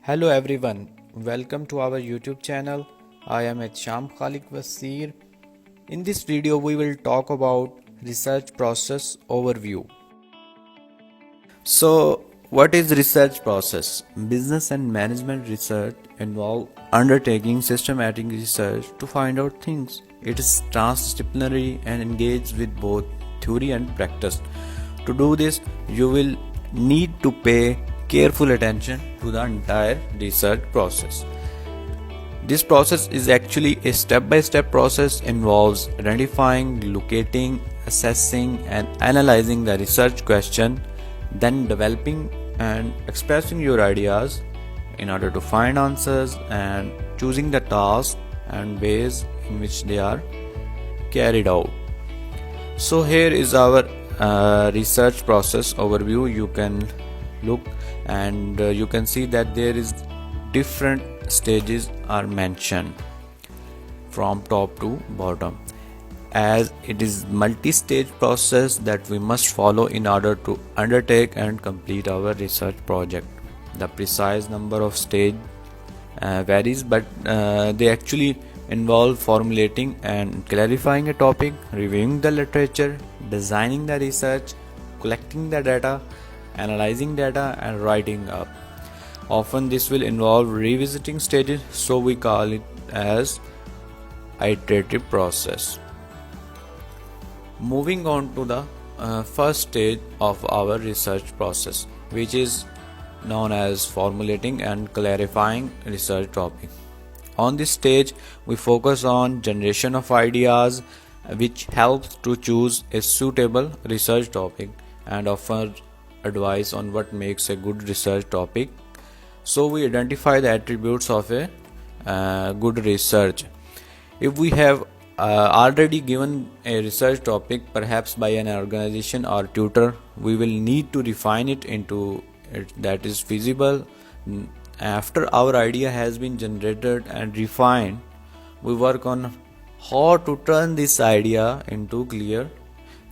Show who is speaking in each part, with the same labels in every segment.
Speaker 1: Hello everyone, welcome to our YouTube channel. I am Sham Khalik Wasir. In this video we will talk about research process overview. So what is research process? Business and management research involve undertaking systematic research to find out things. It is transdisciplinary and engaged with both theory and practice. To do this, you will need to pay careful attention to the entire research process. This process is actually a step-by-step process, involves identifying, locating, assessing and analyzing the research question, then developing and expressing your ideas in order to find answers and choosing the tasks and ways in which they are carried out. So here is our research process overview. You can look and you can see that there is different stages are mentioned from top to bottom, as it is multi-stage process that we must follow in order to undertake and complete our research project. The precise number of stage varies, but they actually involve formulating and clarifying a topic, reviewing the literature, designing the research, collecting the data, analyzing data and writing up. Often this will involve revisiting stages, so we call it as iterative process. Moving on to the first stage of our research process, which is known as formulating and clarifying research topic. On this stage, we focus on generation of ideas, which helps to choose a suitable research topic and offer advice on what makes a good research topic. So we identify the attributes of a good research. If we have already given a research topic, perhaps by an organization or tutor, we will need to refine it into it that is feasible. After our idea has been generated and refined, we work on how to turn this idea into clear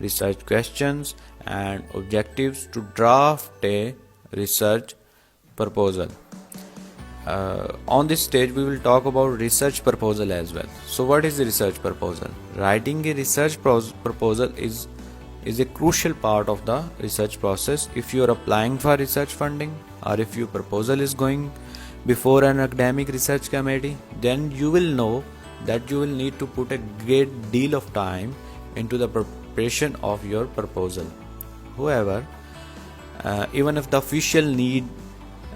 Speaker 1: research questions and objectives to draft a research proposal. On this stage we will talk about research proposal as well. So what is the research proposal? Writing a research proposal is a crucial part of the research process. If you are applying for research funding or if your proposal is going before an academic research committee, then you will know that you will need to put a great deal of time into the preparation of your proposal. However, even if the official need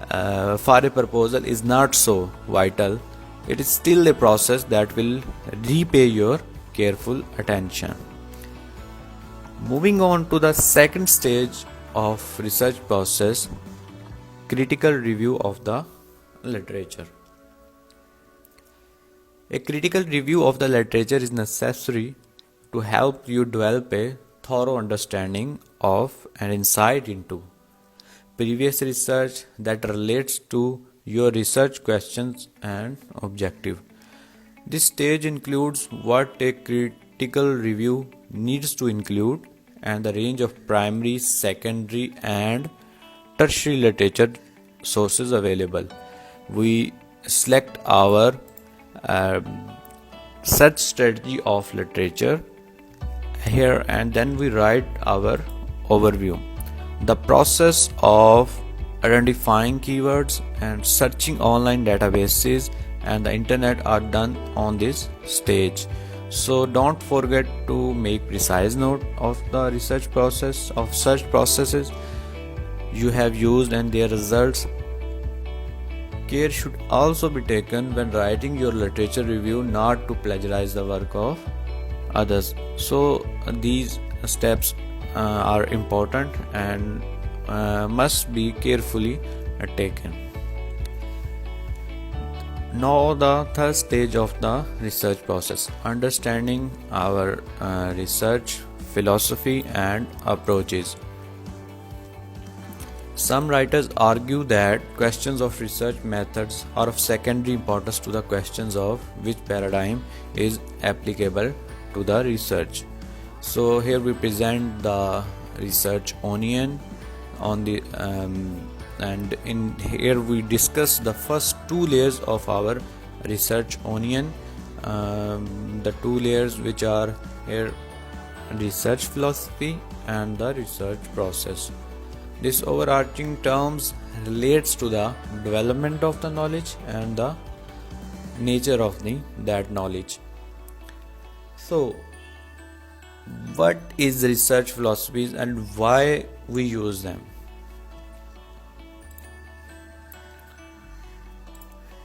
Speaker 1: for a proposal is not so vital, it is still a process that will repay your careful attention. Moving on to the second stage of research process, critical review of the literature. A critical review of the literature is necessary to help you develop a thorough understanding of and insight into previous research that relates to your research questions and objective. This stage includes what a critical review needs to include and the range of primary, secondary and tertiary literature sources available. We select our search strategy of literature here and then we write our overview. The process of identifying keywords and searching online databases and the internet are done on this stage. So don't forget to make precise note of the research process of such processes you have used and their results. Care should also be taken when writing your literature review not to plagiarize the work of others. So these steps are important and must be carefully taken. Now the third stage of the research process, understanding our research philosophy and approaches. Some writers argue that questions of research methods are of secondary importance to the questions of which paradigm is applicable to the research. So here we present the research onion on the and in here we discuss the first two layers of our research onion. The two layers which are here: research philosophy and the research process. This overarching terms relates to the development of the knowledge and the nature of that knowledge. So, what is research philosophies and why we use them?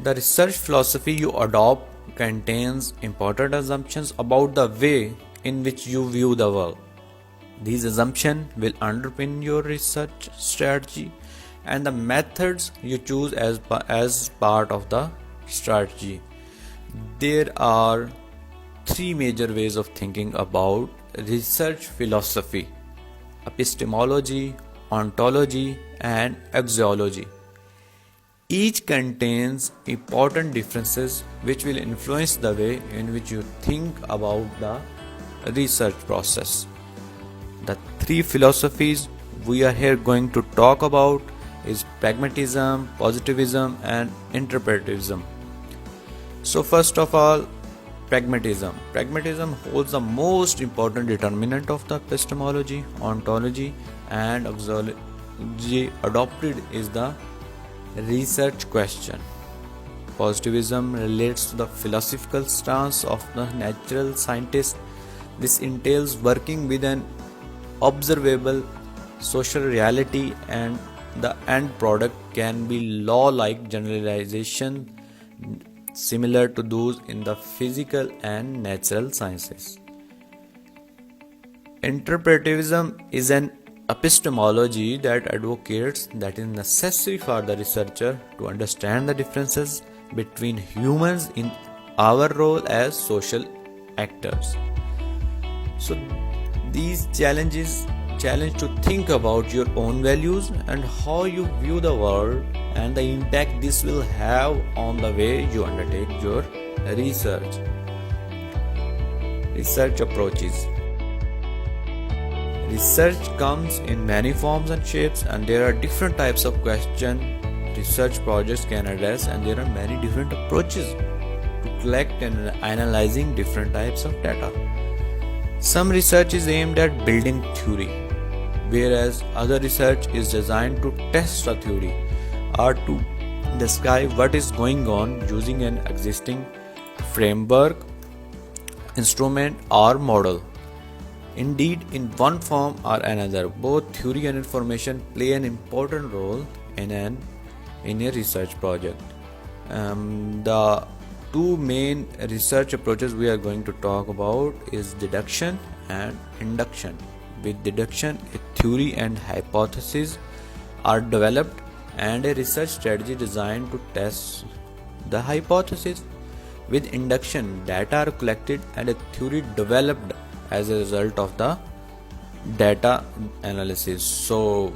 Speaker 1: The research philosophy you adopt contains important assumptions about the way in which you view the world. These assumptions will underpin your research strategy and the methods you choose as part of the strategy. There are three major ways of thinking about research philosophy: epistemology, ontology, and axiology. Each contains important differences which will influence the way in which you think about the research process. The three philosophies we are here going to talk about is pragmatism, positivism, and interpretivism. So first of all, pragmatism. Pragmatism holds the most important determinant of the epistemology, ontology, and axiology adopted is the research question. Positivism relates to the philosophical stance of the natural scientist. This entails working with an observable social reality, and the end product can be law-like generalization similar to those in the physical and natural sciences. Interpretivism is an epistemology that advocates that it is necessary for the researcher to understand the differences between humans in our role as social actors. So these challenge to think about your own values and how you view the world and the impact this will have on the way you undertake your research. Research approaches. Research comes in many forms and shapes, and there are different types of questions research projects can address, and there are many different approaches to collect and analyzing different types of data. Some research is aimed at building theory, whereas other research is designed to test a theory or to describe what is going on using an existing framework, instrument, or model. Indeed, in one form or another, both theory and information play an important role in a research project. The two main research approaches we are going to talk about is deduction and induction. With deduction, a theory and hypothesis are developed and a research strategy designed to test the hypothesis. With induction, data are collected and a theory developed as a result of the data analysis. So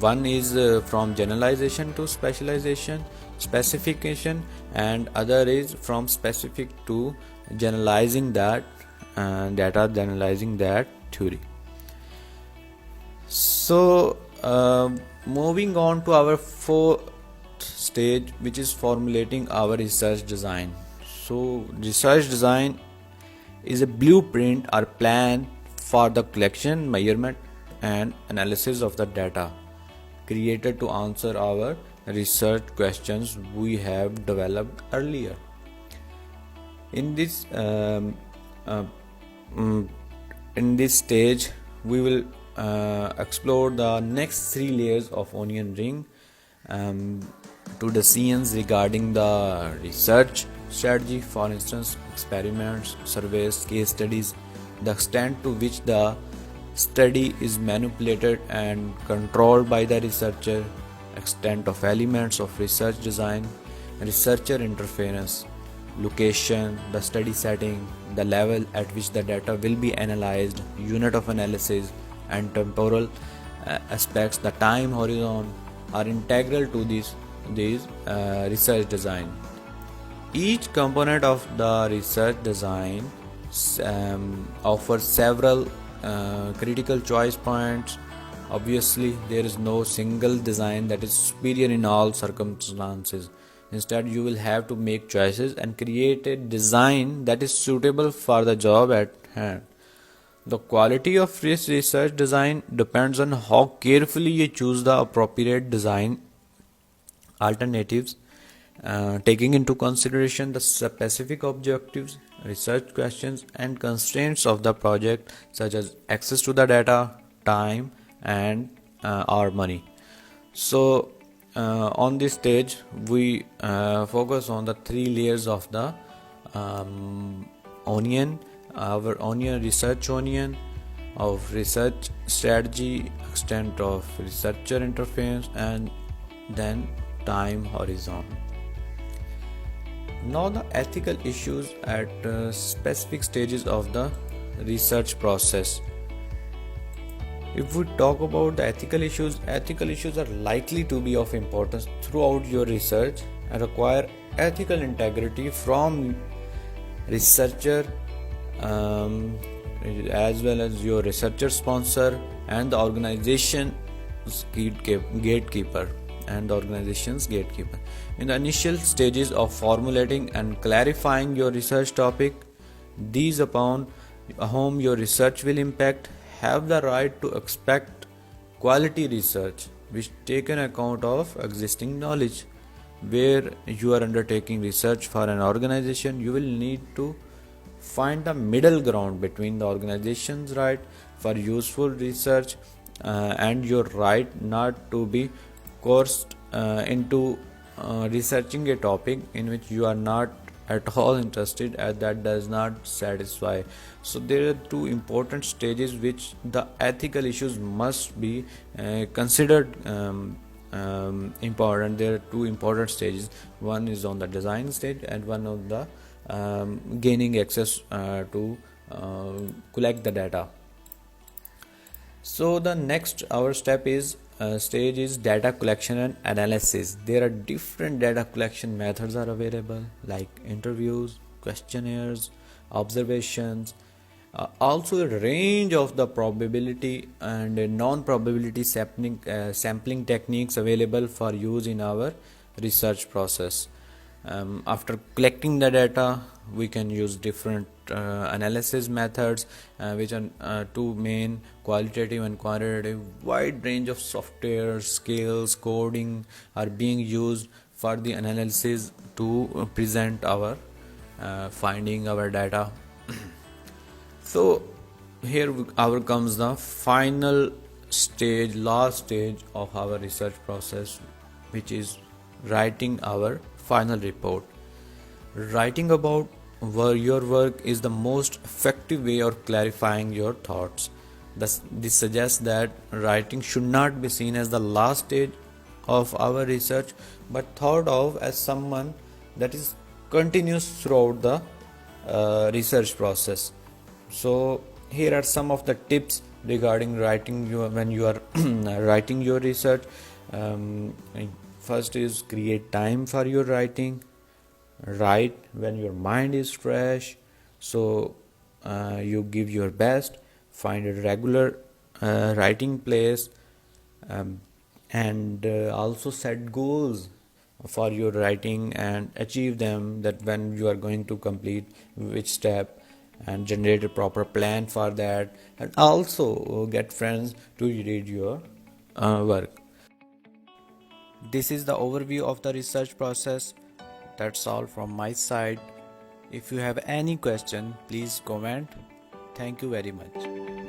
Speaker 1: one is from generalization to specification, and other is from specific to generalizing that data, generalizing that theory. So moving on to our fourth stage, which is formulating our research design. So research design is a blueprint or plan for the collection, measurement, and analysis of the data created to answer our research questions we have developed earlier. In this stage, we will explore the next three layers of onion ring to decisions regarding the research strategy, for instance, experiments, surveys, case studies, the extent to which the study is manipulated and controlled by the researcher, extent of elements of research design, researcher interference, location, the study setting, the level at which the data will be analyzed, unit of analysis, and temporal aspects, the time horizon, are integral to these research design. Each component of the research design offers several critical choice points Obviously, there is no single design that is superior in all circumstances. Instead, you will have to make choices and create a design that is suitable for the job at hand. The quality of this research design depends on how carefully you choose the appropriate design alternatives, taking into consideration the specific objectives, research questions, and constraints of the project, such as access to the data, time, and our money. So, on this stage, we focus on the three layers of the onion, our onion, research onion, of research strategy, extent of researcher interface, and then time horizon. Now, the ethical issues at specific stages of the research process. If we talk about the ethical issues are likely to be of importance throughout your research and require ethical integrity from researcher, as well as your researcher sponsor and the organization's gatekeeper and the organization's gatekeeper. In the initial stages of formulating and clarifying your research topic, these upon whom your research will impact have the right to expect quality research which take an account of existing knowledge. Where you are undertaking research for an organization, you will need to find the middle ground between the organization's right for useful research and your right not to be coerced into researching a topic in which you are not at all interested, as that does not satisfy. So there are two important stages which the ethical issues must be considered important. There are two important stages. One is on the design stage and one on the gaining access to collect the data. So the next our step is stage is data collection and analysis. There are different data collection methods are available, like interviews, questionnaires, observations, also a range of the probability and non-probability sampling techniques available for use in our research process. After collecting the data, we can use different analysis methods, which are two main: qualitative and quantitative. Wide range of software, skills, coding are being used for the analysis to present our finding our data. So here our comes the final stage, last stage of our research process, which is writing our final report. Writing about your work is the most effective way of clarifying your thoughts. This suggests that writing should not be seen as the last stage of our research, but thought of as someone that is continuous throughout the research process. So here are some of the tips regarding writing when you are writing your research. First is create time for your writing. Write when your mind is fresh, so you give your best. Find a regular writing place, and also set goals for your writing and achieve them, that when you are going to complete which step, and generate a proper plan for that, and also get friends to read your work. This is the overview of the research process. That's all from my side. If you have any question, please comment. Thank you very much.